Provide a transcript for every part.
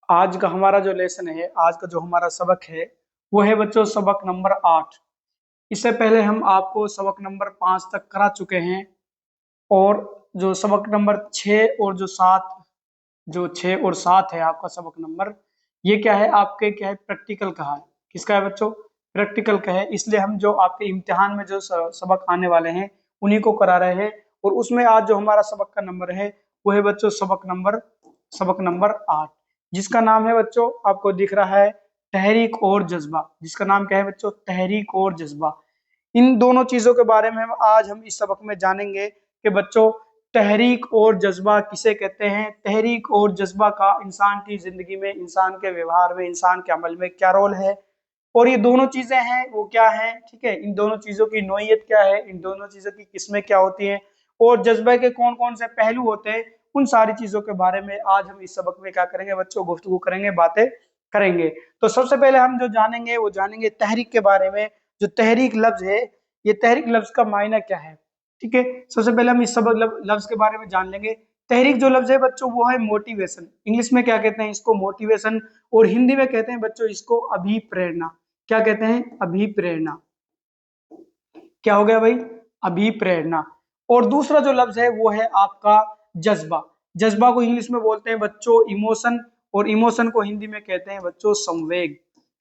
आज का हमारा जो लेसन है, आज का जो हमारा सबक है, वो है बच्चों सबक नंबर 8। इससे पहले हम आपको सबक नंबर 5 तक करा चुके हैं। और जो सबक नंबर 6 और जो 7, जो 6 और 7 है आपका सबक नंबर, ये क्या है आपके, क्या है, प्रैक्टिकल का है। किसका है बच्चों? प्रैक्टिकल का है। इसलिए हम जो आपके इम्तिहान में जो सबक आने वाले हैं उन्हीं को करा रहे हैं। और उसमें आज जो हमारा सबक का नंबर है वो है बच्चों सबक नंबर 8, जिसका नाम है बच्चों, आपको दिख रहा है, तहरीक और जज्बा। जिसका नाम क्या है बच्चों? तहरीक और जज्बा। इन दोनों चीजों के बारे में हम इस सबक में जानेंगे कि बच्चों तहरीक और जज्बा किसे कहते हैं, तहरीक और जज्बा का इंसान की जिंदगी में, इंसान के व्यवहार में, इंसान के अमल में क्या रोल है, और ये दोनों चीजें हैं वो क्या है, ठीक है। इन दोनों चीजों की नोयत क्या है, इन दोनों चीजों की किस्में क्या होती हैं, और जज्बे के कौन कौन से पहलू होते हैं, उन सारी चीजों के बारे में आज हम इस सबक में क्या करेंगे बच्चों, गुफ्तगू करेंगे, बातें करेंगे। तो सबसे पहले हम जो जानेंगे वो जानेंगे तहरीक के बारे में। जो तहरीक लफ्ज है, ये तहरीक लफ्ज का मायना क्या है, ठीक है। सबसे पहले हम इस सबक लफ्ज के बारे में जान लेंगे। तहरीक जो लफ्ज है बच्चों वो है मोटिवेशन। इंग्लिश में क्या कहते हैं इसको? मोटिवेशन। और हिंदी में कहते हैं बच्चों इसको अभिप्रेरणा। क्या कहते हैं? अभिप्रेरणा। क्या हो गया भाई? अभिप्रेरणा। और दूसरा जो लफ्ज है वो है आपका जज्बा। जज्बा को इंग्लिश में बोलते हैं बच्चों इमोशन, और इमोशन को हिंदी में कहते हैं बच्चों संवेग।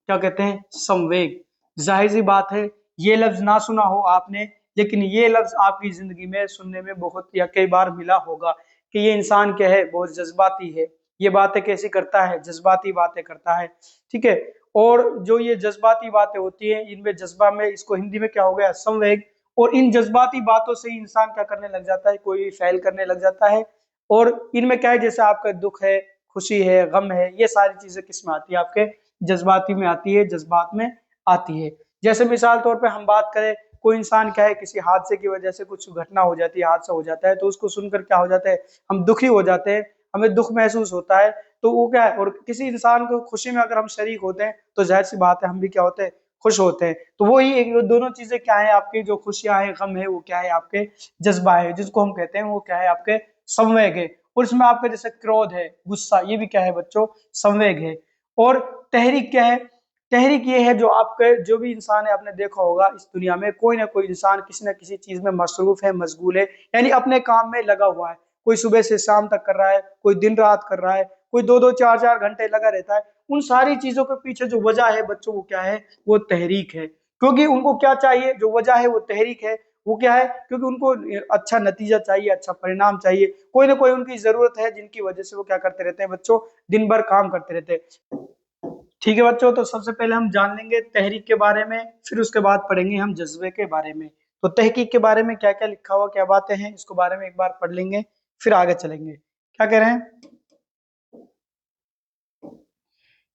क्या कहते हैं? संवेग। जाहिर सी बात है ये लफ्ज ना सुना हो आपने, लेकिन ये लफ्ज आपकी जिंदगी में सुनने में बहुत या कई बार मिला होगा कि ये इंसान क्या है, बहुत जज्बाती है, ये बातें कैसी करता है, जज्बाती बातें करता है, ठीक है। और जो ये जज्बाती बातें होती हैं, इनमें जज्बा में, इसको हिंदी में क्या हो गया? संवेग। और इन जज्बाती बातों से ही इंसान क्या करने लग जाता है, कोई फैल करने लग जाता है। और इनमें क्या है, जैसे आपका दुख है, खुशी है, गम है, ये सारी चीजें किस में आती है? आपके जज्बाती में आती है, जज्बात में आती है। जैसे मिसाल तौर पे हम बात करें, कोई इंसान क्या है, किसी हादसे की वजह से कुछ घटना हो जाती है, हादसा हो जाता है, तो उसको सुनकर क्या हो जाता है, हम दुखी हो जाते हैं, हमें दुख महसूस होता है। तो वो क्या है, और किसी इंसान को खुशी में अगर हम शरीक होते हैं तो जाहिर सी बात है हम भी क्या होते हैं, खुश होते हैं। तो वो ही एक दोनों चीजें क्या है आपकी, जो खुशियां हैं, गम है, वो क्या है आपके जज्बा है, जिसको हम कहते हैं वो क्या है आपके संवेग है। और इसमें आपके जैसे क्रोध है, गुस्सा, ये भी क्या है बच्चों? संवेग है। और तहरीक क्या है? तहरीक ये है, जो आपके, जो भी इंसान है, आपने देखा होगा इस दुनिया में कोई ना कोई इंसान किसी ना किसी चीज में मसरूफ है, मशगूल है, यानी अपने काम में लगा हुआ है। कोई सुबह से शाम तक कर रहा है, कोई दिन रात कर रहा है, कोई दो दो चार चार घंटे लगा रहता है। उन सारी चीजों के पीछे जो वजह है बच्चों, वो क्या है? वो तहरीक है। क्योंकि उनको क्या चाहिए? जो वजह है वो तहरीक है। वो क्या है? क्योंकि उनको अच्छा नतीजा चाहिए, अच्छा परिणाम चाहिए, कोई ना कोई उनकी जरूरत है, जिनकी वजह से वो क्या करते रहते हैं बच्चों, दिन भर काम करते रहते हैं। ठीक है बच्चों, तो सबसे पहले हम जान लेंगे तहरीक के बारे में, फिर उसके बाद पढ़ेंगे हम जज्बे के बारे में। तो तहकीक के बारे में क्या क्या लिखा हुआ, क्या बातें हैं, इसको बारे में एक बार पढ़ लेंगे, फिर आगे चलेंगे। क्या कह रहे हैं?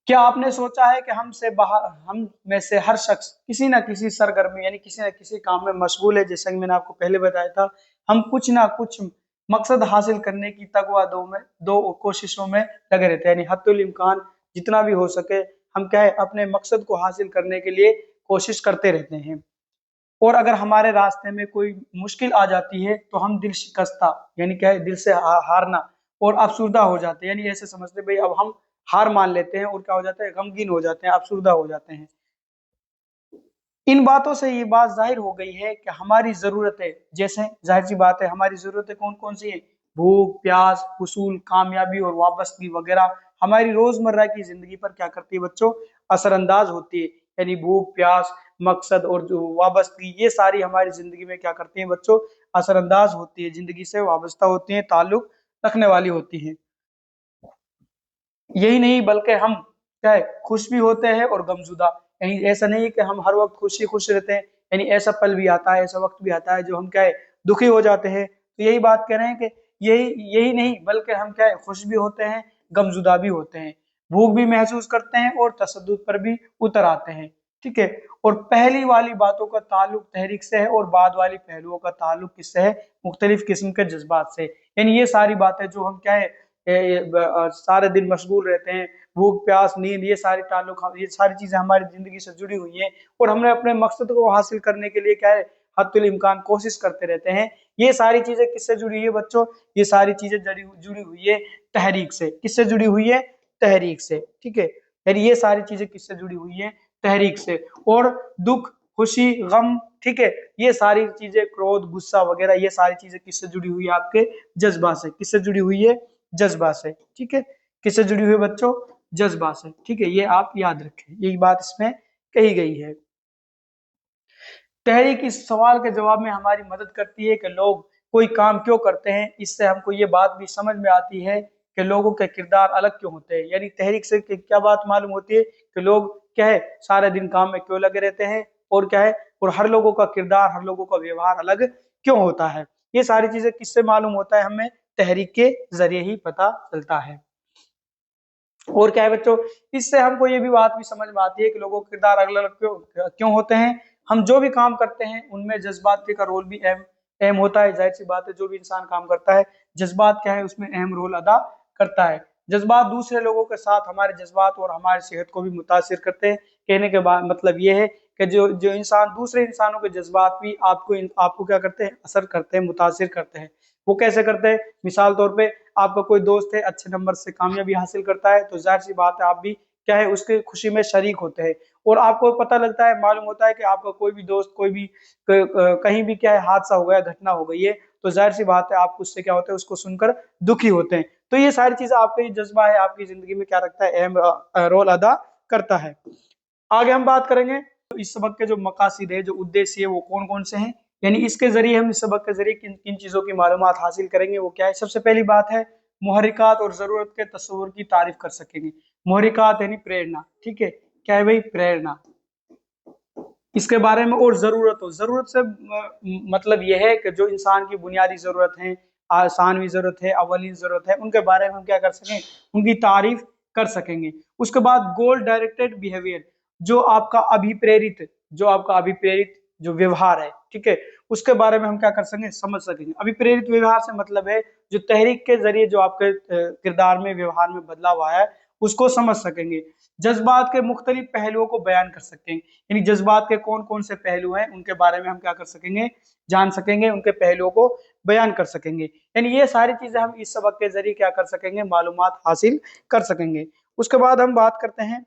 क्या आपने सोचा है कि हमसे बाहर, हम में से हर शख्स किसी ना किसी सरगर्मी, यानी किसी ना किसी काम में मशगूल है। जैसा कि मैंने आपको पहले बताया था, हम कुछ ना कुछ मकसद हासिल करने की तगवा दो कोशिशों में लगे रहते हैं, यानी हद्दुल इम्कान जितना भी हो सके हम क्या है, अपने मकसद को हासिल करने के लिए कोशिश करते रहते हैं। और अगर हमारे रास्ते में कोई मुश्किल आ जाती है तो हम दिल शिकस्ता, यानी क्या है, दिल से हारना और अफसुर्दा हो जाते हैं, यानी ऐसे समझते हैं भाई अब हम हार मान लेते हैं, और क्या हो जाता है, गमगीन हो जाते हैं, अफसुर्दा हो जाते हैं। इन बातों से ये बात जाहिर हो गई है कि हमारी जरूरतें, जैसे जाहिर सी बात है हमारी जरूरतें कौन कौन सी है, भूख प्यास, हुसूल, कामयाबी और वाबस्तगी वगैरह, हमारी रोजमर्रा की जिंदगी पर क्या करती है बच्चों, असरअंदाज होती है। यानी भूख प्यास, मकसद और जो वाबस्तगी, ये सारी हमारी जिंदगी में क्या करती है बच्चों, असरअंदाज होती है, जिंदगी से वाबस्ता होती है, ताल्लुक रखने वाली होती है। यही नहीं बल्कि हम क्या है, खुश भी होते हैं और गमजुदा। यानी ऐसा नहीं है कि हम हर वक्त खुश रहते हैं, यानी ऐसा पल भी आता है, ऐसा वक्त भी आता है जो हम क्या है, दुखी हो जाते हैं। तो यही बात कह रहे हैं कि यही यही नहीं बल्कि हम क्या है, खुश भी होते हैं, गमजुदा भी होते हैं, भूख भी महसूस करते हैं और तसद्दुद पर भी उतर आते हैं, ठीक है। और पहली वाली बातों का ताल्लुक तहरीक से है, और बाद वाली पहलुओं का ताल्लुक किससे है, मुख्तलिफ किस्म के जज्बात से। यानी ये सारी बातें जो हम क्या है, सारे दिन मशगूल रहते हैं, भूख प्यास नींद, ये सारी ताल्लुक, ये सारी चीजें हमारी जिंदगी से जुड़ी हुई हैं, और हमने अपने मकसद को हासिल करने के लिए क्या है, हद्दुल इम्कान कोशिश करते रहते हैं। ये सारी चीजें किससे जुड़ी है बच्चों? ये सारी चीजें जुड़ी जुड़ी हुई है तहरीक से। किससे जुड़ी हुई है? तहरीक से, ठीक है। यानी ये सारी चीजें किससे जुड़ी हुई है, तहरीक से। और दुख, खुशी, गम, ठीक है, ये सारी चीजें, क्रोध, गुस्सा वगैरह, ये सारी चीजें किससे जुड़ी हुई है, आपके जज्बा से। किससे जुड़ी हुई है, जज्बा से, ठीक है। किससे जुड़ी हुई है बच्चों, जज्बा से, ठीक है। ये आप याद रखें, यही बात इसमें कही गई है। तहरीक इस सवाल के जवाब में हमारी मदद करती है कि लोग कोई काम क्यों करते हैं। इससे हमको ये बात भी समझ में आती है कि लोगों के किरदार अलग क्यों होते हैं। यानी तहरीक से क्या बात मालूम होती है कि लोग क्या है, सारे दिन काम में क्यों लगे रहते हैं, और क्या है, और हर लोगों का किरदार, हर लोगों का व्यवहार अलग क्यों होता है। ये सारी चीजें किससे मालूम होता है, हमें तहरीक के जरिए ही पता चलता है। और क्या है बच्चों, इससे हमको ये भी बात भी समझ में आती है कि लोगों के किरदार अलग अलग क्यों होते हैं। हम जो भी काम करते हैं उनमें जज्बात का रोल भी अहम अहम होता है। जाहिर सी बात है, जो भी इंसान काम करता है, जज्बात क्या है, उसमें अहम रोल अदा करता है। जज्बात दूसरे लोगों के साथ हमारे जज्बात और हमारी सेहत को भी मुतासिर करते हैं। कहने के बाद मतलब ये है कि जो जो इंसान, दूसरे इंसानों के जज्बात भी आपको क्या करते हैं, असर करते हैं, मुतासिर करते हैं। वो कैसे करते हैं, मिसाल तौर पे आपका कोई दोस्त है, अच्छे नंबर से कामयाबी हासिल करता है, तो जाहिर सी बात है आप भी क्या है, उसके खुशी में शरीक होते हैं। और आपको पता लगता है, मालूम होता है कि आपका कोई भी दोस्त, कोई भी कहीं भी क्या है, हादसा हो गया, घटना हो गई है, तो जाहिर सी बात है आप उससे क्या होता है, उसको सुनकर दुखी होते हैं। तो ये सारी चीजें, आपका ये जज्बा है, आपकी जिंदगी में क्या रखता है, अहम रोल अदा करता है। आगे हम बात करेंगे तो इस सबक के जो मकासद है, जो उद्देश्य है, वो कौन कौन से हैं। यानी इसके जरिए, हम इस सबक के जरिए किन किन चीजों की मालूमात हासिल करेंगे, वो क्या है। सबसे पहली बात है, मुहर्रिकात और जरूरत के तस्वुर की तारीफ कर सकेंगे। मुहर्रिकात यानी प्रेरणा, ठीक है। क्या है भाई, प्रेरणा। इसके बारे में, और जरूरत से मतलब यह है कि जो इंसान की बुनियादी जरूरत है, आसानवी जरूरत है, अवली जरूरत है, उनके बारे में हम क्या कर सकें, उनकी तारीफ कर सकेंगे। उसके बाद गोल डायरेक्टेड बिहेवियर, जो आपका अभिप्रेरित जो आपका अभिप्रेरित जो व्यवहार है, ठीक है, उसके बारे में हम क्या कर सकेंगे, समझ सकेंगे। अभिप्रेरित व्यवहार से मतलब है जो तहरीक के जरिए जो आपके किरदार में, व्यवहार में बदलाव आया है, उसको समझ सकेंगे। जज्बात के मुख्तलिफ पहलुओं को बयान कर सकते हैं। यानी जज्बात के कौन कौन से पहलू हैं, उनके बारे में हम क्या कर सकेंगे, जान सकेंगे, उनके पहलुओं को बयान कर सकेंगे। यानी ये सारी चीजें हम इस सबक के जरिए क्या कर सकेंगे, मालूमात हासिल कर सकेंगे। उसके बाद हम बात करते हैं,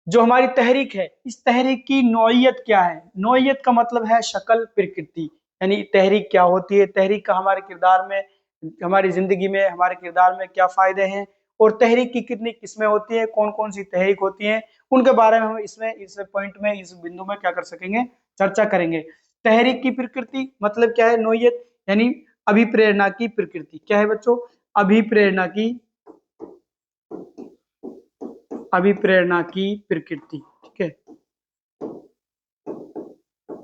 जो हमारी तहरीक है, इस तहरीक की नौइयत क्या है। नौइयत का मतलब है शक्ल, प्रकृति। यानी तहरीक क्या होती है, तहरीक का हमारे किरदार में, हमारी जिंदगी में, हमारे किरदार में क्या फायदे हैं, और तहरीक की कितनी किस्में होती है, कौन कौन सी तहरीक होती है, उनके बारे में हम इसमें, इस पॉइंट में, इस बिंदु में क्या कर सकेंगे, चर्चा करेंगे। तहरीक की प्रकृति मतलब क्या है, नौइयत यानी अभिप्रेरणा की प्रकृति। क्या है बच्चों, अभिप्रेरणा की अभिप्रेरणा की प्रकृति, ठीक है।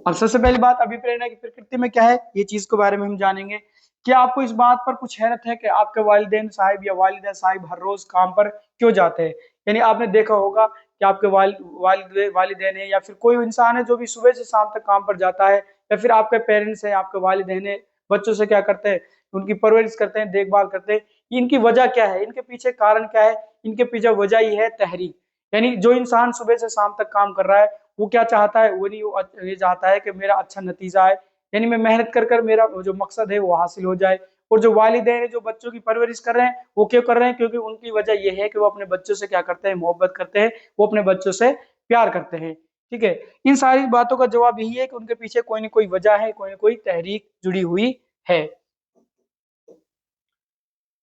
अब सबसे पहली बात, अभिप्रेरणा की प्रकृति में क्या है, ये चीज के बारे में हम जानेंगे। क्या आपको इस बात पर कुछ हैरत है कि आपके वालिदैन साहिब या वालिदा साहिब हर रोज काम पर क्यों जाते हैं। यानी आपने देखा होगा कि आपके वालिदैन है, या फिर कोई इंसान है जो भी सुबह से शाम तक काम पर जाता है, या फिर आपके पेरेंट्स है, आपके वालिदैन है, बच्चों से क्या करते हैं, उनकी परवरिश करते हैं, देखभाल करते हैं। इनकी वजह क्या है, इनके पीछे कारण क्या है, इनके पीछे वजह ही है तहरीक। यानी जो इंसान सुबह से शाम तक काम कर रहा है, वो क्या चाहता है, वो नहीं, वो ये चाहता है कि मेरा अच्छा नतीजा आए, यानी मैं मेहनत कर कर मेरा जो मकसद है वो हासिल हो जाए। और जो वालिदैन है, जो बच्चों की परवरिश कर रहे हैं, वो क्यों कर रहे हैं, क्योंकि उनकी वजह यह है कि वो अपने बच्चों से क्या करते हैं, मोहब्बत करते हैं, वो अपने बच्चों से प्यार करते हैं, ठीक है। इन सारी बातों का जवाब यही है कि उनके पीछे कोई ना कोई वजह है, कोई ना कोई तहरीक जुड़ी हुई है।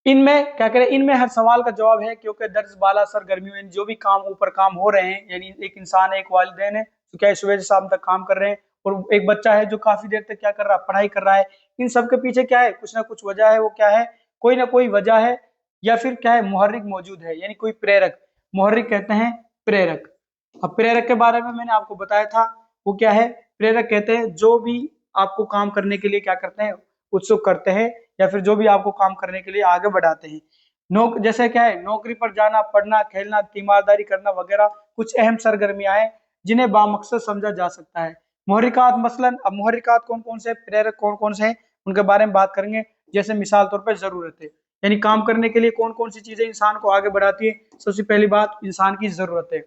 इनमें क्या करें, इनमें हर सवाल का जवाब है, क्योंकि दर्ज बाला सरगर्मियों में जो भी काम ऊपर काम हो रहे हैं, यानी एक इंसान है, एक वालिदैन है, तो क्या सुबह से शाम तक काम कर रहे हैं, और एक बच्चा है जो काफी देर तक क्या कर रहा है, पढ़ाई कर रहा है। इन सब के पीछे क्या है, कुछ ना कुछ वजह है। वो क्या है, कोई ना कोई वजह है, या फिर क्या है, मुहर्रिक मौजूद है, यानी कोई प्रेरक। मुहर्रिक कहते हैं प्रेरक। अब प्रेरक के बारे में मैंने आपको बताया था, वो क्या है, प्रेरक कहते हैं जो भी आपको काम करने के लिए क्या करते हैं, उत्सुक करते हैं, या फिर जो भी आपको काम करने के लिए आगे बढ़ाते हैं। जैसे क्या है, नौकरी पर जाना, पढ़ना, खेलना, तीमारदारी करना वगैरह कुछ अहम सरगर्मियां हैं जिन्हें बामकसद समझा जा सकता है। मुहर्रिकात मसलन, अब मुहर्रिकात कौन कौन से, प्रेरक कौन कौन से हैं, उनके बारे में बात करेंगे। जैसे मिसाल तौर पर जरूरत है, यानी काम करने के लिए कौन कौन सी चीजें इंसान को आगे बढ़ाती है। सबसे पहली बात, इंसान की जरूरत है।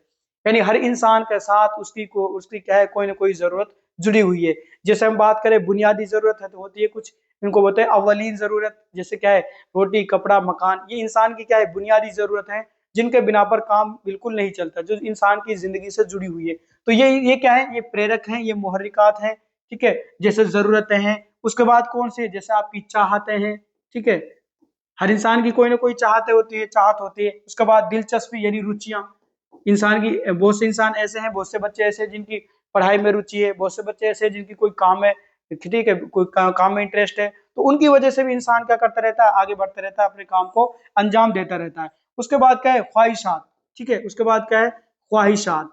यानी हर इंसान के साथ उसकी क्या है, कोई ना कोई जरूरत जुड़ी हुई है। जैसे हम बात करें बुनियादी जरूरत है, तो होती है कुछ, इनको बताए अवलीन जरूरत, जैसे क्या है, रोटी, कपड़ा, मकान, ये इंसान की क्या है, बुनियादी जरूरत है, जिनके बिना पर काम बिल्कुल नहीं चलता, जो इंसान की जिंदगी से जुड़ी हुई है। तो ये क्या है, ये प्रेरक हैं, ये मुहर्रिकात हैं, ठीक है। जैसे जरूरतें हैं, उसके बाद कौन से, जैसे आपकी चाहतें हैं, ठीक है। हर इंसान की कोई ना कोई चाहते होती है, चाहत होती है। उसके बाद दिलचस्पी यानी रुचियां, इंसान की बहुत से इंसान ऐसे हैं, बहुत से बच्चे ऐसे हैं जिनकी पढ़ाई में रुचि है, बहुत से बच्चे ऐसे हैं जिनकी कोई काम है, ठीक है, कोई काम में इंटरेस्ट है, तो उनकी वजह से भी इंसान क्या करता रहता है, आगे बढ़ता रहता है, अपने काम को अंजाम देता रहता है। उसके बाद क्या है, ख्वाहिशात, ठीक है। उसके बाद क्या है, ख्वाहिशात,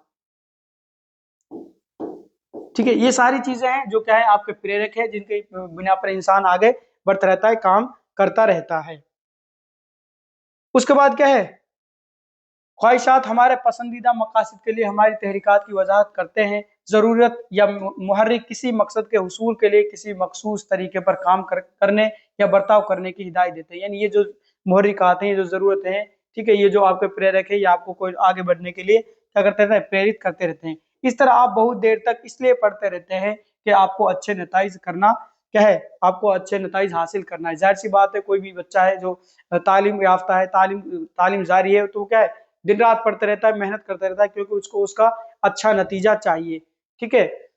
ठीक है। ये सारी चीजें हैं जो क्या है, आपके प्रेरक है, जिनके बिना पर इंसान आगे बढ़ता रहता है, काम करता रहता है। उसके बाद क्या है, ख्वाहिशात हमारे पसंदीदा मकासद के लिए हमारी तहरीकात की वजाहत करते हैं। ज़रूरत या मुहर्रिक किसी मकसद के हुसूल के लिए किसी मखसूस तरीके पर काम करने या बर्ताव करने की हिदायत देते हैं। यानी ये जो मुहर्रिकात हैं, ये जो ज़रूरतें हैं, ठीक है, ये जो आपके प्रेरक है, ये आपको कोई आगे बढ़ने के लिए क्या करते रहते हैं, प्रेरित करते रहते हैं। इस तरह आप बहुत देर तक इसलिए पढ़ते रहते हैं कि आपको अच्छे नताइज करना क्या है, आपको अच्छे नताइज हासिल करना है। जाहिर सी बात है, कोई भी बच्चा है जो तालीम याफ्ता है, तालीम तालीम जारी है, तो क्या है, दिन रात पढ़ता रहता है, मेहनत करता रहता है, क्योंकि उसको उसका अच्छा नतीजा चाहिए, ठीक है।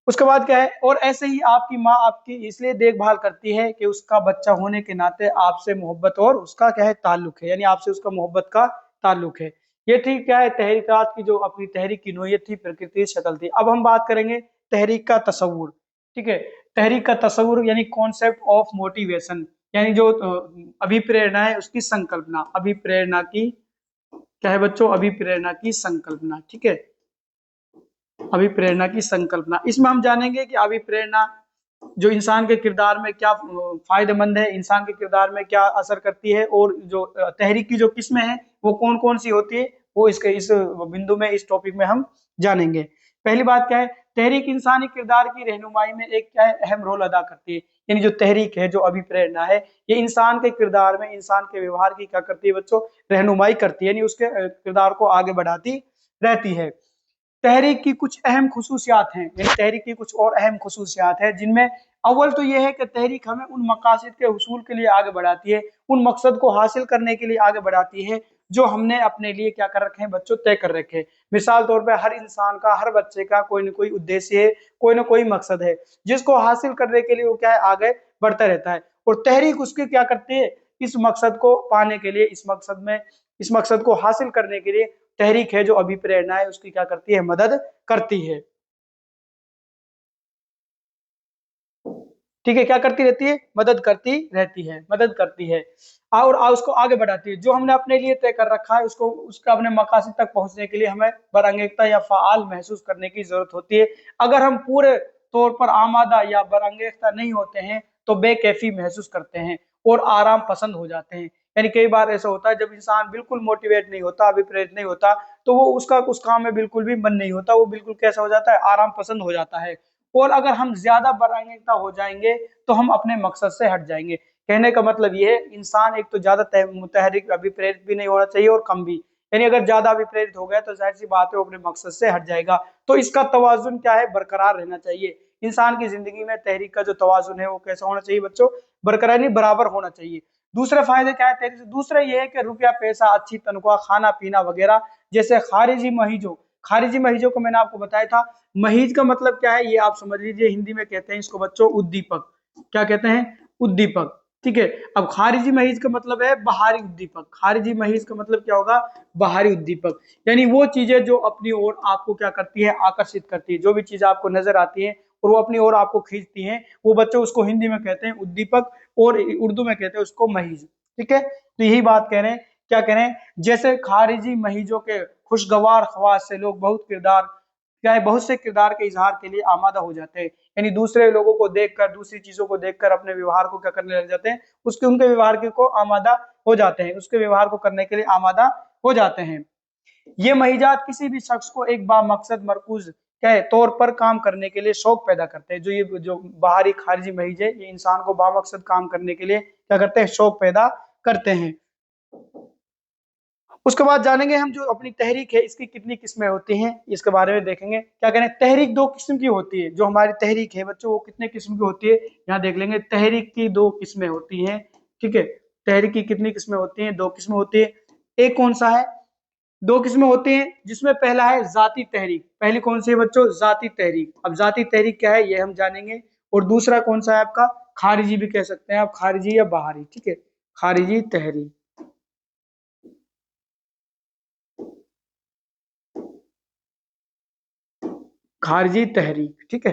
उसके बाद क्या है, और ऐसे ही आपकी माँ आपकी इसलिए देखभाल करती है कि उसका बच्चा होने के नाते आपसे मोहब्बत और उसका क्या है, ताल्लुक है, यानी आपसे उसका मोहब्बत का ताल्लुक है। ये ठीक क्या है, तहरीकात की जो अपनी तहरीक की नोयत थी, प्रकृति शक्ल थी। अब हम बात करेंगे तहरीक का तस्वुर, ठीक है। तहरीक का तस्वुर यानी कॉन्सेप्ट ऑफ मोटिवेशन, यानी जो अभिप्रेरणा है उसकी संकल्पना, अभिप्रेरणा की क्या है बच्चों, अभिप्रेरणा की संकल्पना, ठीक है। अभिप्रेरणा की संकल्पना, इसमें हम जानेंगे कि अभिप्रेरणा जो इंसान के किरदार में क्या फायदेमंद है, इंसान के किरदार में क्या असर करती है, और जो तहरीक की जो किस्में हैं वो कौन कौन सी होती है, वो इसके इस बिंदु में, इस टॉपिक में हम जानेंगे। पहली बात क्या है, तहरीक इंसानी किरदार की रहनुमाई में एक क्या है, अहम रोल अदा करती है। यानी जो तहरीक है, जो अभिप्रेरणा है, ये इंसान के किरदार में, इंसान के व्यवहार की क्या करती है बच्चों, रहनुमाई करती है, यानी उसके किरदार को आगे बढ़ाती रहती है। तहरीक की कुछ अहम खसूसियात हैं, यानी तहरीक की कुछ और अहम खसूसियात है, जिनमें अव्वल तो यह है कि तहरीक हमें उन मकासद के हुसूल के लिए आगे बढ़ाती है, उन मकसद को हासिल करने के लिए आगे बढ़ाती है जो हमने अपने लिए क्या कर रखे हैं बच्चों, तय कर रखे हैं। मिसाल तौर पर हर इंसान का, हर बच्चे का कोई ना कोई उद्देश्य है, कोई ना कोई मकसद है, जिसको हासिल करने के लिए वो क्या है, आगे बढ़ता रहता है। और तहरीक उसके क्या करती है, इस मकसद को पाने के लिए, इस मकसद को हासिल करने के लिए तहरीक है जो अभिप्रेरणा है उसकी क्या करती है, मदद करती है, ठीक है। क्या करती रहती है, मदद करती रहती है, मदद करती है, और उसको आगे बढ़ाती है। जो हमने अपने लिए तय कर रखा है उसको, उसका अपने मकासद तक पहुंचने के लिए हमें बरअंगेजता या फाल महसूस करने की जरूरत होती है। अगर हम पूरे तौर पर आमादा या बरअंगेजता नहीं होते हैं तो बेकैफी महसूस करते हैं और आराम पसंद हो जाते हैं। यानी कई बार ऐसा होता है, जब इंसान बिल्कुल मोटिवेट नहीं होता, अभिप्रेरित नहीं होता, तो वो उसका उस काम में बिल्कुल भी मन नहीं होता, वो बिल्कुल कैसा हो जाता है, आराम पसंद हो जाता है। और अगर हम ज्यादा बरअंगेजता हो जाएंगे तो हम अपने मकसद से हट जाएंगे। कहने का मतलब ये है, इंसान एक तो ज्यादा मुतहरिक अभिप्रेरित भी नहीं होना चाहिए और कम भी। यानी अगर ज्यादा अभिप्रेरित हो गया तो जाहिर सी बात है वो अपने मकसद से हट जाएगा। तो इसका तवाजुन क्या है, बरकरार रहना चाहिए। इंसान की जिंदगी में तहरीक का जो तवाजुन है वो कैसा होना चाहिए बच्चों, बरकरार नहीं, बराबर होना चाहिए। दूसरे फायदे क्या है तहरीक से, दूसरा ये है कि रुपया पैसा, अच्छी तनख्वाह, खाना पीना वगैरह जैसे खारिजी महीजों, खारिजी महीजों को मैंने आपको बताया था। महीज का मतलब क्या है, ये आप समझ लीजिए, हिंदी में कहते हैं इसको बच्चों उद्दीपक। क्या कहते हैं, उद्दीपक, ठीक है। अब खारिजी महीज का मतलब है बाहरी उद्दीपक, खारिजी महीज का मतलब क्या होगा, बाहरी उद्दीपक। यानी वो चीजें जो अपनी ओर आपको क्या करती है, आकर्षित करती है, जो भी चीजें आपको नजर आती है और वो अपनी ओर आपको खींचती हैं, वो बच्चों उसको हिंदी में कहते हैं उद्दीपक और उर्दू में कहते हैं उसको महीज, ठीक है। तो यही बात कह रहे हैं, क्या कह रहे हैं, जैसे खारिजी महीजों के खुशगवार ख्वास से लोग बहुत किरदार क्या है, बहुत से किरदार के इजहार के लिए आमादा हो जाते हैं। यानी दूसरे लोगों को देखकर, दूसरी चीजों को देखकर अपने व्यवहार को क्या करने लग जाते हैं, उसके उनके व्यवहार के को आमादा हो जाते हैं, उसके व्यवहार को करने के लिए आमादा हो जाते हैं। ये महिजात किसी भी शख्स को एक बामकसद मरकूज क्या है तौर पर काम करने के लिए शौक पैदा करते हैं। जो बाहरी खारिजी महीज है, ये इंसान को बामकसद काम करने के लिए क्या करते हैं, शौक पैदा करते हैं। उसके बाद जानेंगे हम जो अपनी तहरीक है इसकी कितनी किस्में होती हैं, इसके बारे में देखेंगे। क्या करें, तहरीक दो किस्म की होती है। जो हमारी तहरीक है बच्चों वो कितने किस्म की होती है, यहाँ देख लेंगे। तहरीक की दो किस्में होती हैं, ठीक है। तहरीक की कितनी किस्में होती हैं, दो किस्में होती है। एक कौन सा है? दो किस्में होती हैं, जिसमें पहला है जाती तहरीक। पहली कौन सी है बच्चों? जाती तहरीक। अब जाती तहरीक क्या है ये हम जानेंगे। और दूसरा कौन सा है आपका? खारिजी भी कह सकते हैं आप, खारिजी या बाहरी, ठीक है, खारिजी तहरीक। खारिजी तहरीक, ठीक है।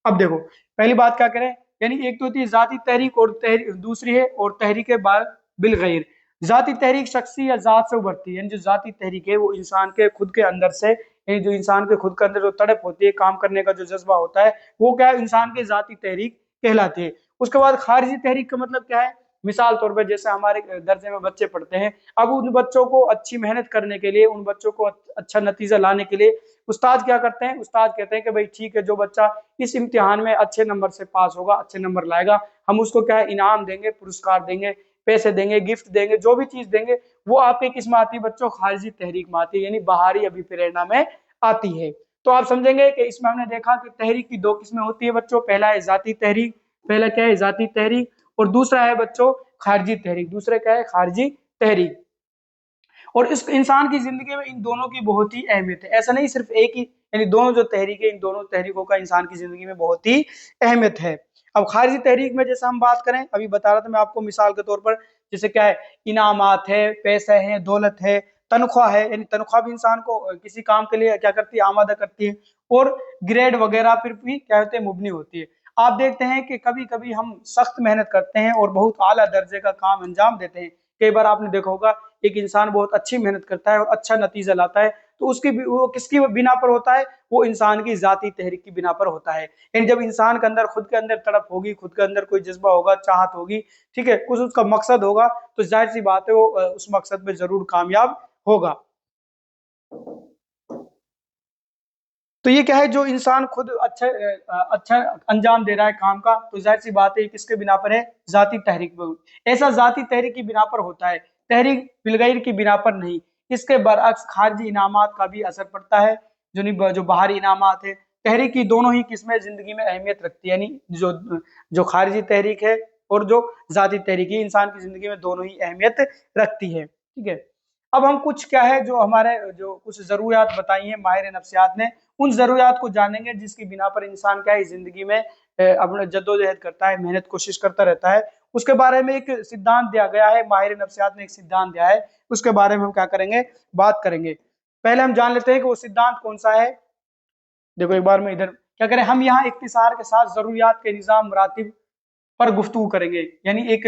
अब देखो, पहली बात क्या करें, यानी एक तो होती है जाती तहरीक और दूसरी है और तहरीक बाद बिल गैर। जाती तहरीक शख्सी या जात से उभरती है, यानी जो जाती तहरीक है वो इंसान के खुद के अंदर से, यानी जो इंसान के खुद के अंदर जो तड़प होती है, काम करने का जो जज्बा होता है, वो क्या है, इंसान की जाती तहरीक कहलाती है। उसके बाद खारिजी तहरीक का मतलब क्या है? मिसाल तौर पर जैसे हमारे दर्जे में बच्चे पढ़ते हैं, अब उन बच्चों को अच्छी मेहनत करने के लिए, उन बच्चों को अच्छा नतीजा लाने के लिए उस्ताद क्या करते हैं? उस्ताद कहते हैं कि भाई ठीक है, जो बच्चा इस इम्तिहान में अच्छे नंबर से पास होगा, अच्छे नंबर लाएगा, हम उसको क्या है, इनाम देंगे, पुरस्कार देंगे, पैसे देंगे, गिफ्ट देंगे, जो भी चीज देंगे वो आपके किस में आती है बच्चों? खारिजी तहरीक में आती है, यानी बाहरी अभिप्रेरणा में आती है। तो आप समझेंगे कि इसमें हमने देखा कि तहरीक की दो किस्में होती है बच्चों। पहला है जाती तहरीक, पहला क्या है? जाती तहरीक। और दूसरा है बच्चों खारिजी तहरीक, दूसरा क्या है? खारिजी तहरीक। और इस इंसान की जिंदगी में इन दोनों की बहुत ही अहमियत है, ऐसा नहीं सिर्फ एक ही, यानी दोनों जो तहरीक है, इन दोनों तहरीकों का इंसान की जिंदगी में बहुत ही अहमियत है। अब खारिजी तहरीक में जैसे हम बात करें, अभी बता रहा था मैं आपको मिसाल के तौर पर, जैसे क्या है, इनामात है, पैसे हैं, दौलत है, तनख्वाह है, यानी तनख्वाह भी इंसान को किसी काम के लिए क्या करती है? आमादा करती है। और ग्रेड वगैरह फिर भी क्या होते हैं? मुबनी होती है। आप देखते हैं कि कभी कभी हम सख्त मेहनत करते हैं और बहुत आला दर्जे का काम अंजाम देते हैं। कई बार आपने देखा होगा, एक इंसान बहुत अच्छी मेहनत करता है और अच्छा नतीजा लाता है, तो उसकी वो किसकी बिना पर होता है? वो इंसान की जाती तहरीक की बिना पर होता है। यानी जब इंसान के अंदर, खुद के अंदर तड़प होगी, खुद के अंदर कोई जज्बा होगा, चाहत होगी, ठीक है, कुछ उसका मकसद होगा, तो जाहिर सी बात है वो उस मकसद में जरूर कामयाब होगा। तो ये क्या है, जो इंसान खुद अच्छा अंजाम दे रहा है काम का, तो जाहिर सी बात है ये किसके बिना पर है? जाती तहरीक पर। ऐसा जाती तहरीक की बिना पर होता है, तहरीक बिलगैर की बिना पर नहीं। इसके बरअक्स खारिजी इनामात का भी असर पड़ता है। जो बाहरी इनामात है, तहरीक की दोनों ही किस्में जिंदगी में अहमियत रखती है, यानी जो जो खारिजी तहरीक है और जो जाती तहरीक है, इंसान की जिंदगी में दोनों ही अहमियत रखती है, ठीक है। अब हम कुछ क्या है, जो हमारे जो कुछ जरूरियात बताई हैं माहिर नफ्सियात ने, उन जरूरियात को जानेंगे जिसकी बिना पर इंसान क्या है, जिंदगी में अपने जद्दोजहद करता है, मेहनत कोशिश करता रहता है। उसके बारे में एक सिद्धांत दिया गया है, माहिर नफ्सियात ने एक सिद्धांत दिया है, उसके बारे में हम क्या करेंगे? बात करेंगे। पहले हम जान लेते हैं कि वो सिद्धांत कौन सा है। देखो एक बार मैं इधर क्या करें, हम यहाँ इख्तिसार के साथ जरूरियात के निज़ाम मुरातिब पर गुफ्तगू करेंगे। यानी एक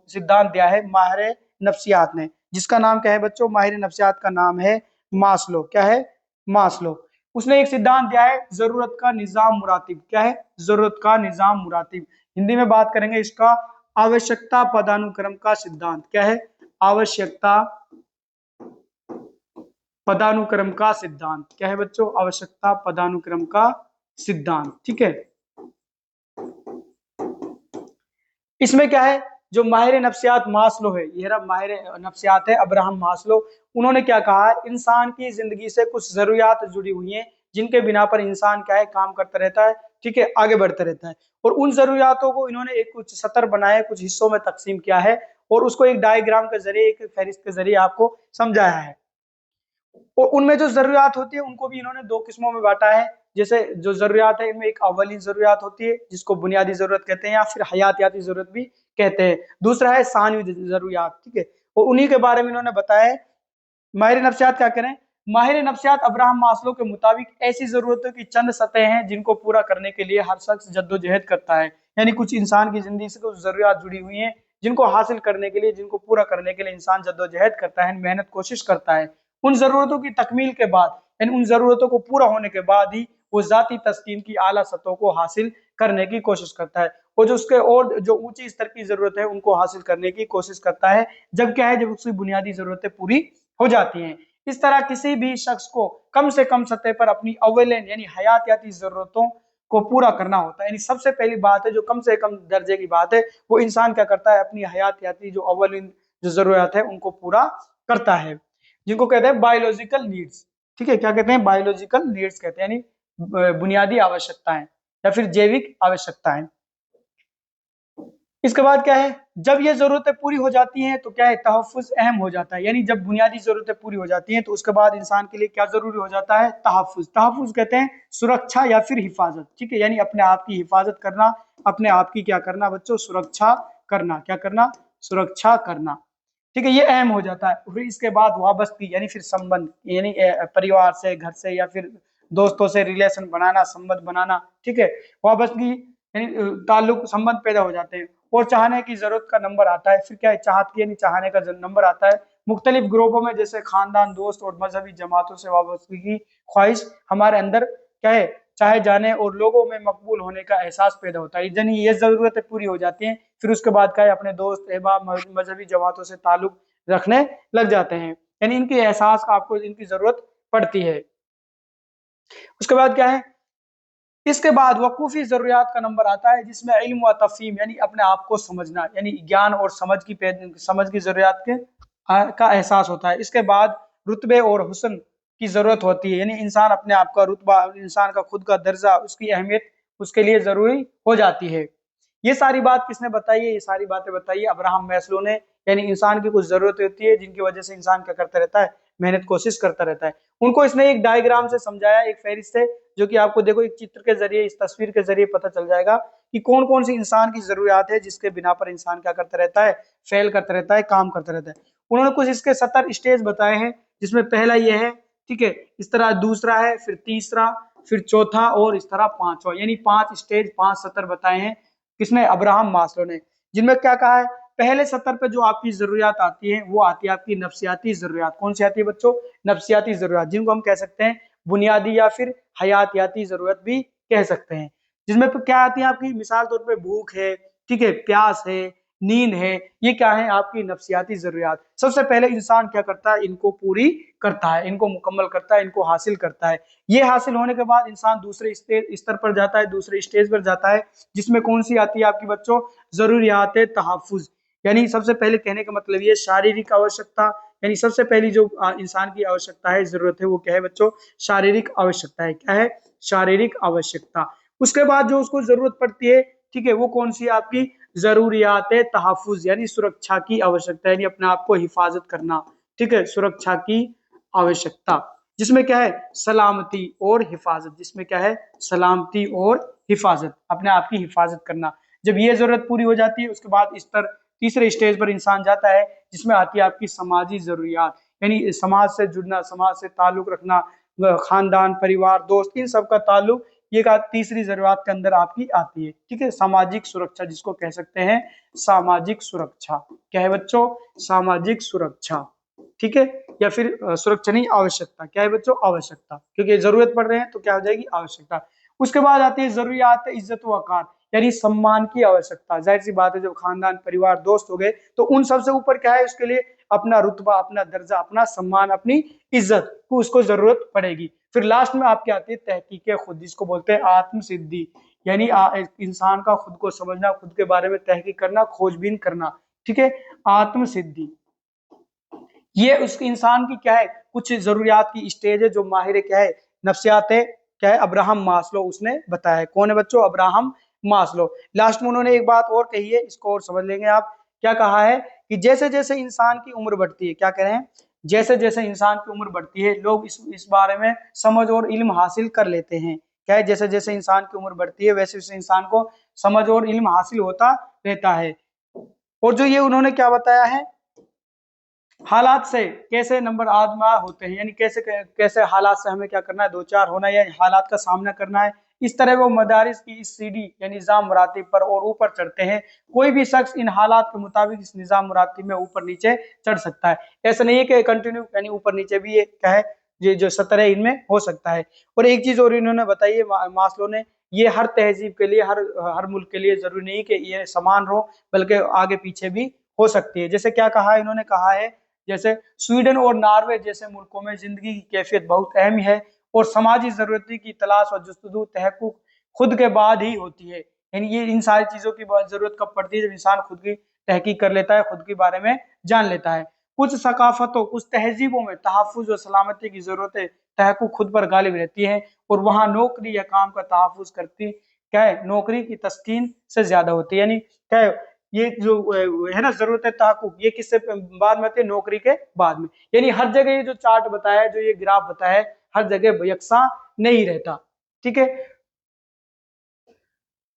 सिद्धांत दिया है माहिर नफ्सियात ने, जिसका नाम क्या है बच्चों? माहिर नफ्सियात का नाम है मास्लो। क्या है? मास्लो। उसने एक सिद्धांत दिया है, जरूरत का निजाम मुरातिब। क्या है? जरूरत का निजाम मुरातिब। हिंदी में बात करेंगे इसका, आवश्यकता पदानुक्रम का सिद्धांत। क्या है? आवश्यकता पदानुक्रम का सिद्धांत। क्या है बच्चों? आवश्यकता पदानुक्रम का सिद्धांत, ठीक है। इसमें क्या है, जो माहिर नफ्सियात मास्लो है, ये रहा माहिर नफ्सियात है अब्राहम मास्लो, उन्होंने क्या कहा, इंसान की जिंदगी से कुछ जरूरियात जुड़ी हुई हैं, जिनके बिना पर इंसान क्या है, काम करता रहता है, ठीक है, आगे बढ़ता रहता है। और उन जरूरियातों को इन्होंने एक कुछ सतर बनाए, कुछ हिस्सों में तकसीम किया है, और उसको एक डायग्राम के जरिए, एक फहरिस्त के जरिए आपको समझाया है। और उनमें जो जरूरियात होती है उनको भी इन्होंने दो किस्मों में बांटा है। जैसे जो जरूरियात है, इनमें एक अव्वली जरूरियात होती है जिसको बुनियादी जरूरत कहते हैं, या फिर हयातियाती जरूरत भी कहते हैं। दूसरा है सानवी जरूरियात, ठीक है। और उन्हीं के बारे में इन्होंने बताया है। माहिर नफ्सियात क्या करें, माहिर नफ्सियात अब्राहम मास्लो के मुताबिक ऐसी जरूरतों की चंद सतह हैं जिनको पूरा करने के लिए हर शख्स जद्दोजहद करता है। यानी कुछ इंसान की जिंदगी से कुछ जरूरियात जुड़ी हुई हैं, जिनको हासिल करने के लिए, जिनको पूरा करने के लिए इंसान जद्दोजहद करता है, मेहनत कोशिश करता है। उन जरूरतों की तकमील के बाद, यानी उन जरूरतों को पूरा होने के बाद ही वो जाती तस्कीन की आला सतहों को हासिल करने की कोशिश करता है। और जो उसके और जो ऊंची स्तर की जरूरत है उनको हासिल करने की कोशिश करता है, जब क्या है, जब उसकी बुनियादी जरूरतें पूरी हो जाती हैं। इस तरह किसी भी शख्स को कम से कम सतह पर अपनी अव्वलन यानी हयातियाती जरूरतों को पूरा करना होता है। यानी सबसे पहली बात है, जो कम से कम दर्जे की बात है, वो इंसान क्या करता है, अपनी हयातियाती जो अव्वलन जो जरूरत है उनको पूरा करता है, जिनको कहते हैं बायोलॉजिकल नीड्स, ठीक है। क्या कहते हैं? बायोलॉजिकल नीड्स कहते हैं, यानी बुनियादी आवश्यकताएं या फिर जैविक आवश्यकताएं। इसके बाद क्या है, जब ये जरूरतें पूरी हो जाती हैं तो क्या है, तहफ्फुज अहम हो जाता है। यानी जब बुनियादी जरूरतें पूरी हो जाती हैं तो उसके बाद इंसान के लिए क्या जरूरी हो जाता है, तहफ्फुज। तहफ्फुज कहते हैं सुरक्षा या फिर हिफाजत, ठीक है, यानी अपने आप की हिफाजत करना, अपने आप की क्या करना बच्चों, सुरक्षा करना। क्या करना, सुरक्षा करना, ठीक है, ये अहम हो जाता है। फिर इसके बाद वाबस्ती यानी फिर संबंध, यानी परिवार से, घर से या फिर दोस्तों से रिलेशन बनाना, संबंध बनाना, ठीक है, वाबस्तगी यानी ताल्लुक, संबंध पैदा हो जाते हैं। और चाहने की जरूरत का नंबर आता है, फिर क्या है, चाहत की यानी चाहने का नंबर आता है। मुख्तलिफ ग्रुपों में जैसे खानदान, दोस्त और मजहबी जमातों से वाबस्तगी की ख्वाहिश हमारे अंदर क्या है, चाहे जाने और लोगों में मकबूल होने का एहसास पैदा होता है। यानी ये जरूरतें पूरी हो जाती हैं, फिर उसके बाद क्या है, अपने दोस्त, अहबाब, मजहबी जमातों से ताल्लुक रखने लग जाते हैं। यानी इनके एहसास का आपको इनकी जरूरत पड़ती है। उसके बाद क्या है, इसके बाद वकूफी जरूरियात का नंबर आता है, जिसमें इल्म व तफहीम यानी अपने आप को समझना, यानी ज्ञान और समझ की जरूरियात का एहसास होता है। इसके बाद रुतबे और हुस्न की जरूरत होती है, यानी इंसान अपने आप का रुतबा, इंसान का खुद का दर्जा, उसकी अहमियत उसके लिए जरूरी हो जाती है। ये सारी बात किसने बताई है, ये सारी बातें बताई है अब्राहम मैस्लो ने। यानी इंसान की कुछ जरूरत होती है जिनकी वजह से इंसान क्या करता रहता है, मेहनत कोशिश करता रहता है। उनको इसने एक डायग्राम से समझाया, एक फहरिस्त से, जो कि आपको देखो एक चित्र के जरिए, इस तस्वीर के जरिए पता चल जाएगा कि कौन कौन सी इंसान की जरूरियात है जिसके बिना पर इंसान क्या करता रहता है, फेल करता रहता है, काम करता रहता है। उन्होंने कुछ इसके 70 स्टेज बताए हैं, जिसमें पहला ये है, ठीक है, इस तरह दूसरा है, फिर तीसरा, फिर चौथा और इस तरह पांचवा, यानी 5 स्टेज, 5 सतर बताए हैं किसने, अब्राहम मास्लो ने। जिनमें क्या कहा है, पहले सतर पे जो आपकी जरूरियात आती है वो आती है आपकी नफ्सियाती जरूरियात। कौन सी आती है बच्चों, नफ्सियाती जरूरियात, जिनको हम कह सकते हैं बुनियादी या फिर हयातियाती जरूरत भी कह सकते हैं। जिसमें क्या आती है आपकी, मिसाल तौर पे भूख है, ठीक है, प्यास है, नींद है, ये क्या है आपकी नफ्सियाती जरूरियात। सबसे पहले इंसान क्या करता है, इनको पूरी करता है, इनको मुकम्मल करता है, इनको हासिल करता है। ये हासिल होने के बाद इंसान दूसरे स्तर पर जाता है, दूसरे स्टेज पर जाता है, जिसमें कौन सी आती है आपकी बच्चों, जरूरियात तहफ्फुज। यानी सबसे पहले कहने का मतलब ये शारीरिक आवश्यकता, यानी सबसे पहली जो इंसान की आवश्यकता है, जरूरत है, वो क्या है बच्चों, शारीरिक आवश्यकता है। क्या है, शारीरिक आवश्यकता। उसके बाद जो उसको जरूरत पड़ती है, ठीक है, वो कौन सी आपकी जरूरियात तहफ्फुज, यानी सुरक्षा की आवश्यकता, यानी अपने आप को हिफाजत करना, ठीक है, सुरक्षा की आवश्यकता, जिसमें क्या है, सलामती और हिफाजत, जिसमें क्या है, सलामती और हिफाजत, अपने आप की हिफाजत करना। जब ये जरूरत पूरी हो जाती है, उसके बाद इस पर तीसरे स्टेज पर इंसान जाता है, जिसमें आती है आपकी समाजी जरूरियात, यानी समाज से जुड़ना, समाज से ताल्लुक रखना, खानदान, परिवार, दोस्त, इन सब का ताल्लुक, ये का तीसरी जरूरत के अंदर आपकी आती है, ठीक है। सामाजिक सुरक्षा, जिसको कह सकते हैं सामाजिक सुरक्षा। क्या है बच्चों, सामाजिक सुरक्षा, ठीक है, या फिर सुरक्षा नहीं, आवश्यकता। क्या है बच्चों, आवश्यकता, क्योंकि जरूरत पड़ रहे हैं तो क्या हो जाएगी, आवश्यकता। उसके बाद आती है जरूरियात इज्जत वकार, यानी सम्मान की आवश्यकता। जाहिर सी बात है, जब खानदान, परिवार, दोस्त हो गए तो उन सबसे ऊपर क्या है, उसके लिए अपना रुतबा, अपना दर्जा, अपना सम्मान, अपनी इज्जत को उसको जरूरत पड़ेगी। फिर लास्ट में आपकी आती है तहकीक खुद, जिसको बोलते हैं आत्म सिद्धि, यानी इंसान का खुद को समझना, खुद के बारे में तहकीक करना, खोजबीन करना, ठीक है, आत्म सिद्धि। ये उस इंसान की क्या है, कुछ जरूरियात की स्टेज है, जो माहिर क्या है, नफ्सियात है, क्या है, अब्राहम मास्लो उसने बताया है। कौन है बच्चों, अब्राहम मास्लो। लास्ट में उन्होंने एक बात और कही है, इसको और समझ लेंगे आप। क्या कहा है कि जैसे जैसे इंसान की उम्र बढ़ती है, क्या कह रहे हैं, जैसे जैसे इंसान की उम्र बढ़ती है, लोग इस बारे में समझ और इल्म हासिल कर लेते हैं। क्या है, जैसे जैसे इंसान की उम्र बढ़ती है, वैसे वैसे इंसान को समझ और इल्म हासिल होता रहता है। और जो ये उन्होंने क्या बताया है, हालात से कैसे नंबर आजमा होते हैं, यानी कैसे कैसे हालात से हमें क्या करना है, दो चार होना है, या हालात का सामना करना है। इस तरह वो मदारिस की इस सीढ़ी या निज़ाम मुरातिब पर और ऊपर चढ़ते हैं। कोई भी शख्स इन हालात के मुताबिक इस निज़ाम मुरातिब में ऊपर नीचे चढ़ सकता है। ऐसा नहीं है कि कंटिन्यू यानी ऊपर नीचे भी ये क्या है, ये जो सतर है इनमें हो सकता है। और एक चीज और इन्होंने बताई है मास्लो ने, ये हर तहजीब के लिए, हर मुल्क के लिए जरूरी नहीं कि ये समान हो, बल्कि आगे पीछे भी हो सकती है। जैसे क्या कहा है, इन्होंने कहा है जैसे स्वीडन और नॉर्वे जैसे मुल्कों में जिंदगी की कैफियत बहुत अहम है, और समाजी जरूरत की तलाश और जस्तजू तहक़्क़ुक़ खुद के बाद ही होती है। यानी ये इन सारी चीजों की जरूरत कब पड़ती है, जब इंसान खुद की तहकीक कर लेता है, खुद के बारे में जान लेता है। कुछ सकाफतों, कुछ तहजीबों में तहफ़्फ़ुज़ और सलामती की जरूरतें तहक़्क़ुक़ खुद पर गालिब रहती है, और वहां नौकरी या काम का तहफ़्फ़ुज़ करती क्या है, नौकरी की तस्कीन से ज्यादा होती है। यानी क्या है, ये जो है ना जरूरत तहक्कुक, ये किससे बाद में आती है? नौकरी के बाद में। यानी हर जगह ये जो चार्ट बताया है, जो ये ग्राफ बताया है, हर जगह यकसा नहीं रहता। ठीक है,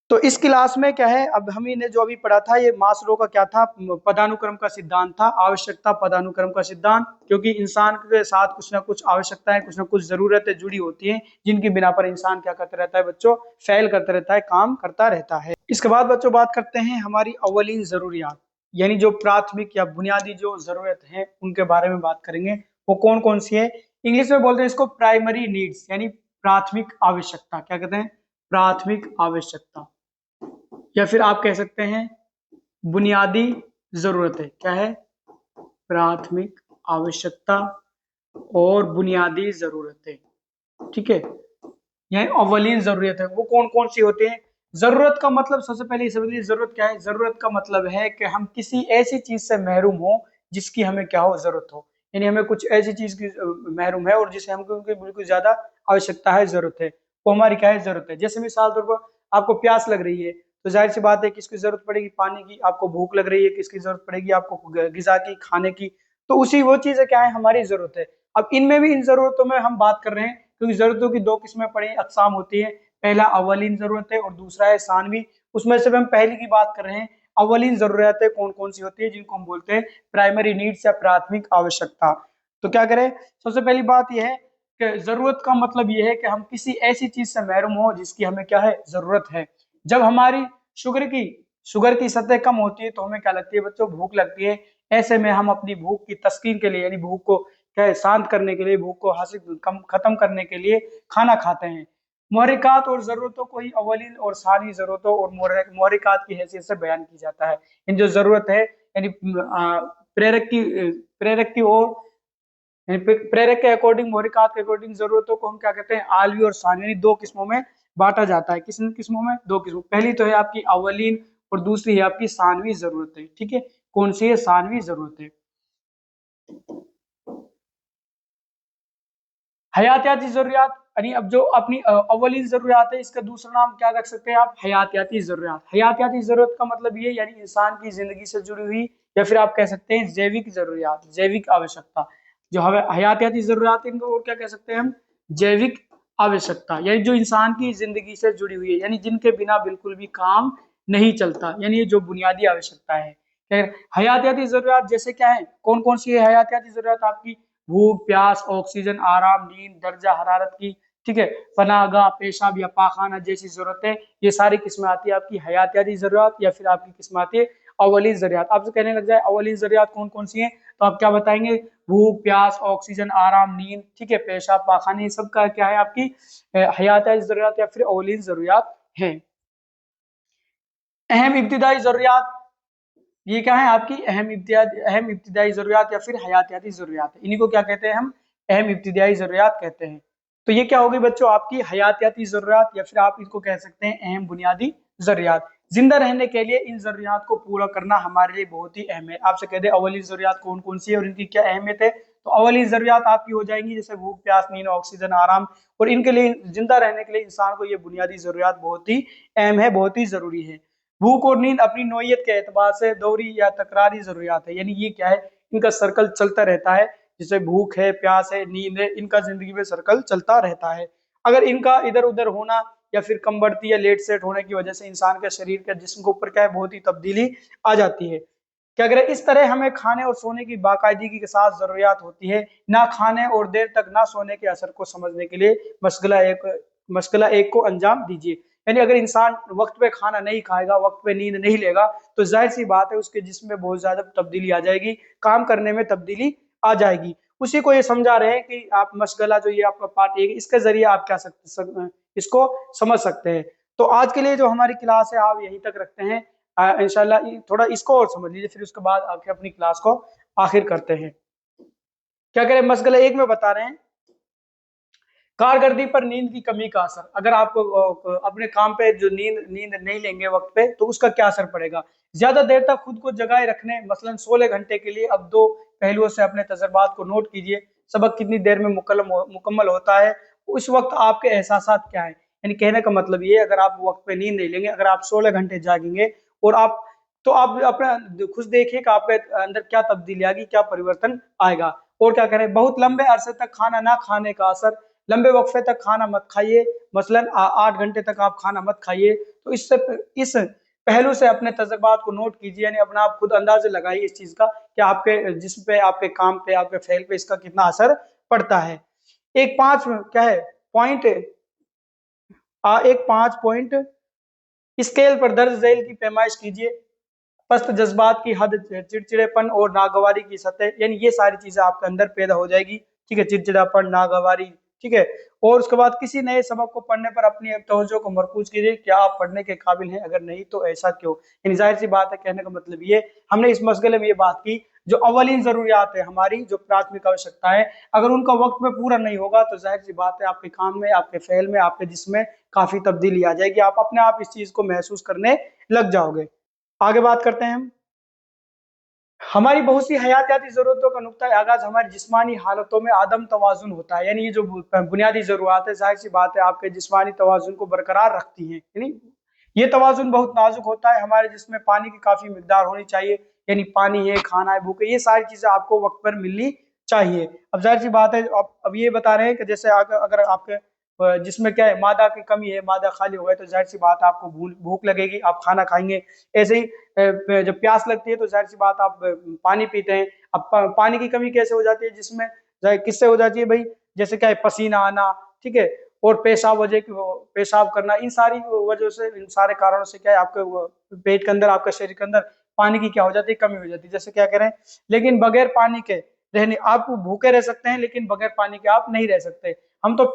तो इस क्लास में क्या है, अब हम ने जो अभी पढ़ा था, ये मास्लो का क्या था? पदानुक्रम का सिद्धांत था, आवश्यकता पदानुक्रम का सिद्धांत। क्योंकि इंसान के साथ कुछ ना कुछ आवश्यकताएं, कुछ ना कुछ जरूरतें जुड़ी होती हैं, जिनकी बिना पर इंसान क्या करता रहता है बच्चों? फेल करता रहता है, काम करता रहता है। इसके बाद बच्चों बात करते हैं हमारी अव्वलीन जरूरियात, यानी जो प्राथमिक या बुनियादी जो जरूरत है उनके बारे में बात करेंगे। वो कौन कौन सी है? इंग्लिश में बोलते हैं इसको प्राइमरी नीड्स, यानी प्राथमिक आवश्यकता। क्या कहते हैं? प्राथमिक आवश्यकता, या फिर आप कह सकते हैं बुनियादी जरूरतें। क्या है? प्राथमिक आवश्यकता और बुनियादी जरूरतें। ठीक है, यह अव्वलीन जरूरत है। वो कौन कौन सी होती है? जरूरत का मतलब सबसे पहले ये समझ लीजिए, जरूरत क्या है? जरूरत का मतलब है कि हम किसी ऐसी चीज से महरूम हो जिसकी हमें क्या हो? जरूरत हो। यानी हमें कुछ ऐसी चीज की महरूम है और जिसे हमको बिल्कुल ज्यादा आवश्यकता है, जरूरत है, वो हमारी क्या है? जरूरत है। जैसे मिसाल तौर पर आपको प्यास लग रही है, तो जाहिर सी बात है किसकी जरूरत पड़ेगी? पानी की। आपको भूख लग रही है, किसकी जरूरत पड़ेगी? आपको गिजा की, खाने की। तो उसी वो चीजें क्या है? हमारी जरूरत है। अब इनमें भी, इन जरूरतों में हम बात कर रहे हैं क्योंकि जरूरतों की दो किस्में पड़ी, अकसाम होती है। पहला अव्वलीन जरूरत है और दूसरा है सानवी। उसमें से हम पहली की बात कर रहे हैं। अव्वलीन जरूरतें कौन कौन सी होती है? जिनको हम बोलते हैं प्राइमरी नीड्स या प्राथमिक आवश्यकता। तो क्या करें? सबसे पहली बात यह है कि जरूरत का मतलब यह है कि हम किसी ऐसी चीज से महरूम हो जिसकी हमें क्या है? जरूरत है। जब हमारी शुगर की शुगर की सतह कम होती है तो हमें क्या लगती है बच्चों? भूख लगती है। ऐसे में हम अपनी भूख की तस्कीन के लिए, यानी भूख को क्या है? शांत करने के लिए, भूख को हासिल खत्म करने के लिए खाना खाते हैं। मोहरिकात और जरूरतों को ही अव्वलीन और सानी जरूरतों और मोहरिकात की हैसियत से बयान की जाता है। इन जो जरूरत है, यानी प्रेरक की और प्रेरक के अकॉर्डिंग, मोहरिकात के अकॉर्डिंग जरूरतों को हम क्या कहते हैं? आलवी और सानी, यानी दो किस्मों में बांटा जाता है। किस किस्मों में? दो किस्मों। पहली तो है आपकी अव्वलीन और दूसरी है आपकी सानवी जरूरतें। ठीक है, कौन सी है? सानवी जरूरतें। हयातियाती जरूरियात, यानी अब जो अपनी अव्वलीन जरूरियात है, इसका दूसरा नाम क्या रख सकते हैं आप? हयातियाती जरूरियात। हयातियाती जरूरत का मतलब ये, यानी इंसान की जिंदगी से जुड़ी हुई, या फिर आप कह सकते हैं जैविक जरूरियात, जैविक आवश्यकता। जो हमें हयातियाती जरूरियात, इनको और क्या कह सकते हैं हम? जैविक आवश्यकता, यानी जो इंसान की जिंदगी से जुड़ी हुई है, यानी जिनके बिना बिल्कुल भी काम नहीं चलता, यानी ये जो बुनियादी आवश्यकता है। खैर, हयातियाती जरूरियात जैसे क्या है? कौन कौन सी है हयातियाती जरूरियात आपकी? भूख, प्यास, ऑक्सीजन, आराम, नींद, दर्जा हरारत की, ठीक है, पनाहगाह, पेशाब या पाखाना जैसी जरूरतें, ये सारी किस्में आती है आपकी हयातियाती जरूरत, या फिर आपकी किस्म आती है अव्वली जरूरत। आपसे कहने लग जाए अव्वली जरूरत कौन कौन सी है, तो आप क्या बताएंगे? भूख, प्यास, ऑक्सीजन, आराम, नींद, ठीक है, पेशाब, पाखाना, ये सब का क्या है? आपकी हयातियाती जरूरत या फिर अव्वली जरूरत है। अहम इब्तिदाई जरूरियात, ये क्या है? आपकी अहम इब्तिदाई जरूरियात या फिर हयातियाती जरूरियात है। इन्हीं को क्या कहते हैं हम? अहम इब्तिदाई जरूरियात कहते हैं। तो ये क्या होगी बच्चों? आपकी हयातियाती जरूरियात, या फिर आप इसको कह सकते हैं अहम बुनियादी जरूरियात। जिंदा रहने के लिए इन जरूरियात को पूरा करना हमारे लिए बहुत ही अहम है। आपसे कहते हैं अव्वली जरूरियात कौन कौन सी है और इनकी क्या अहमियत है, तो अव्वली जरूरियात आपकी हो जाएंगी जैसे भूख, प्यास, नींद, ऑक्सीजन, आराम। और इनके लिए, जिंदा रहने के लिए इंसान को ये बुनियादी जरूरियात बहुत ही अहम है, बहुत ही जरूरी है। भूख और नींद अपनी नोयत के एतबार से दौरी या तकरारी जरूरियात है, यानी ये क्या है? इनका सर्कल चलता रहता है। जैसे भूख है, प्यास है, नींद है, इनका जिंदगी में सर्कल चलता रहता है। अगर इनका इधर उधर होना या फिर कम बढ़ती या लेट सेट होने की वजह से इंसान के शरीर के जिस्म के ऊपर क्या है? बहुत ही तब्दीली आ जाती है। क्या करें? इस तरह हमें खाने और सोने की बाकायदगी के साथ जरूरियात होती है। ना खाने और देर तक ना सोने के असर को समझने के लिए मशगला एक को अंजाम दीजिए। यानी अगर इंसान वक्त पे खाना नहीं खाएगा, वक्त पे नींद नहीं लेगा, तो जाहिर सी बात है उसके जिस्म में बहुत ज्यादा तब्दीली आ जाएगी, काम करने में तब्दीली आ जाएगी। उसी को ये समझा रहे हैं कि आप मशगला जो ये आपका पार्ट एक, इसके जरिए आप क्या इसको समझ सकते हैं। तो आज के लिए जो हमारी क्लास है आप यहीं तक रखते हैं। इंशाल्लाह थोड़ा इसको और समझ लीजिए, फिर उसके बाद आके अपनी क्लास को आखिर करते हैं। क्या करें? मशगला एक में बता रहे हैं कारकर्दगी पर नींद की कमी का असर। अगर आप अपने काम पे जो नींद नींद नहीं लेंगे वक्त पे, तो उसका क्या असर पड़ेगा? ज्यादा देर तक खुद को जगाए रखने, मसलन 16 घंटे के लिए। अब दो पहलुओं से अपने तजर्बात को नोट कीजिए। सबक कितनी देर में मुकम्मल होता है, उस वक्त आपके एहसासात क्या है? यानी कहने का मतलब ये है, अगर आप वक्त पे नींद नहीं लेंगे, अगर आप 16 घंटे जागेंगे और आप तो आप अपना खुद देखिए कि आपके अंदर क्या तब्दीली आएगी, क्या परिवर्तन आएगा। और क्या करें, बहुत लंबे अरसे तक खाना ना खाने का असर, लंबे वक्फे तक खाना मत खाइए, मसलन 8 घंटे तक आप खाना मत खाइए। तो इस पहलू से अपने तजुर्बात को नोट कीजिए, यानी अपना आप खुद अंदाजे लगाइए इस चीज का कि आपके जिस्म पे, आपके काम पे, आपके फेल पे इसका कितना असर पड़ता है। एक पांच क्या है पॉइंट एक 5 पॉइंट स्केल पर दर्ज झेल की पैमाइश कीजिए। पस्त जज्बात की हद, चिड़चिड़ेपन और नागवारी की सतह, यानी ये सारी चीजें आपके अंदर पैदा हो जाएगी। ठीक है, चिड़चिड़ापन, नागवारी। ठीक है, और उसके बाद किसी नए सबक को पढ़ने पर अपनी तवज्जो को मरकूज कीजिए, क्या आप पढ़ने के काबिल हैं, अगर नहीं तो ऐसा क्यों। यानी जाहिर सी बात है, कहने का मतलब ये, हमने इस मसले में ये बात की, जो अवलीन जरूरियात है हमारी, जो प्राथमिक आवश्यकता है, अगर उनका वक्त में पूरा नहीं होगा तो जाहिर सी बात है आपके काम में, आपके फेल में, आपके जिस्म में काफी तब्दीली आ जाएगी, आप अपने आप इस चीज को महसूस करने लग जाओगे। आगे बात करते हैं हम। हमारी बहुत सी हयातियाती जरूरतों का नुक्ता आगाज हमारी जिस्मानी हालतों में आदम तवाजुन होता है। यानी ये जो बुनियादी जरूरत है, जाहिर सी बात है आपके जिस्मानी तवाजुन को बरकरार रखती है। यानी ये तवाजुन बहुत नाजुक होता है। हमारे जिसमें पानी की काफी मिकदार होनी चाहिए, यानी पानी है, खाना है, भूख है, ये सारी चीजें आपको वक्त पर मिलनी चाहिए। अब जाहिर सी बात है, अब ये बता रहे हैं कि जैसे अगर आपके जिसमें क्या है, मादा की कमी है, मादा खाली हो गया, तो जाहिर सी बात है आपको भूख लगेगी, आप खाना खाएंगे। ऐसे ही जब प्यास लगती है तो जाहिर सी बात आप पानी पीते हैं। अब पानी की कमी कैसे हो जाती है जिसमें, किससे हो जाती है भाई, जैसे क्या है, पसीना आना, ठीक है, और पेशाब करना, इन सारी वजह से, इन सारे कारणों से क्या है, आपके पेट के अंदर, आपके शरीर के अंदर पानी की क्या हो जाती है, कमी हो जाती है। जैसे क्या करें, लेकिन बगैर पानी के रहने, आप भूखे रह सकते हैं लेकिन बगैर पानी के आप नहीं रह सकते। हम तो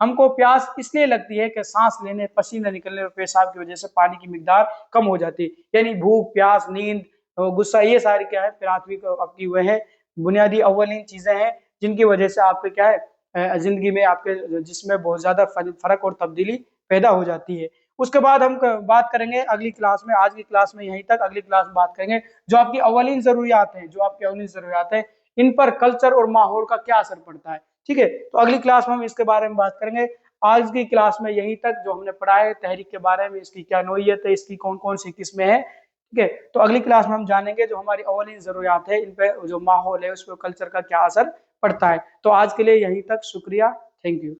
हमको प्यास इसलिए लगती है कि सांस लेने, पसीना निकलने और पेशाब की वजह से पानी की मिकदार कम हो जाती है। यानी भूख, प्यास, नींद, गुस्सा, ये सारी क्या है, प्राथमिक आपकी वह है, बुनियादी अव्वलीन चीजें हैं जिनकी वजह से आपके क्या है, जिंदगी में आपके जिसमें बहुत ज्यादा फर्क और तब्दीली पैदा हो जाती है। उसके बाद हम बात करेंगे अगली क्लास में, आज की क्लास में यहीं तक, अगली क्लास में बात करेंगे जो आपकी अव्वलीन जरूरियात हैं, जो आपकी अव्वलीन जरूरियात है, इन पर कल्चर और माहौल का क्या असर पड़ता है। ठीक है, तो अगली क्लास में हम इसके बारे में बात करेंगे। आज की क्लास में यहीं तक, जो हमने पढ़ा है तहरीक के बारे में, इसकी क्या नोयत है, इसकी कौन कौन सी किस्में हैं। ठीक है, तो अगली क्लास में हम जानेंगे जो हमारी अव्वलीन जरूरियात है, इन पे जो माहौल है, उस पर कल्चर का क्या असर पड़ता है। तो आज के लिए यहीं तक, शुक्रिया, थैंक यू।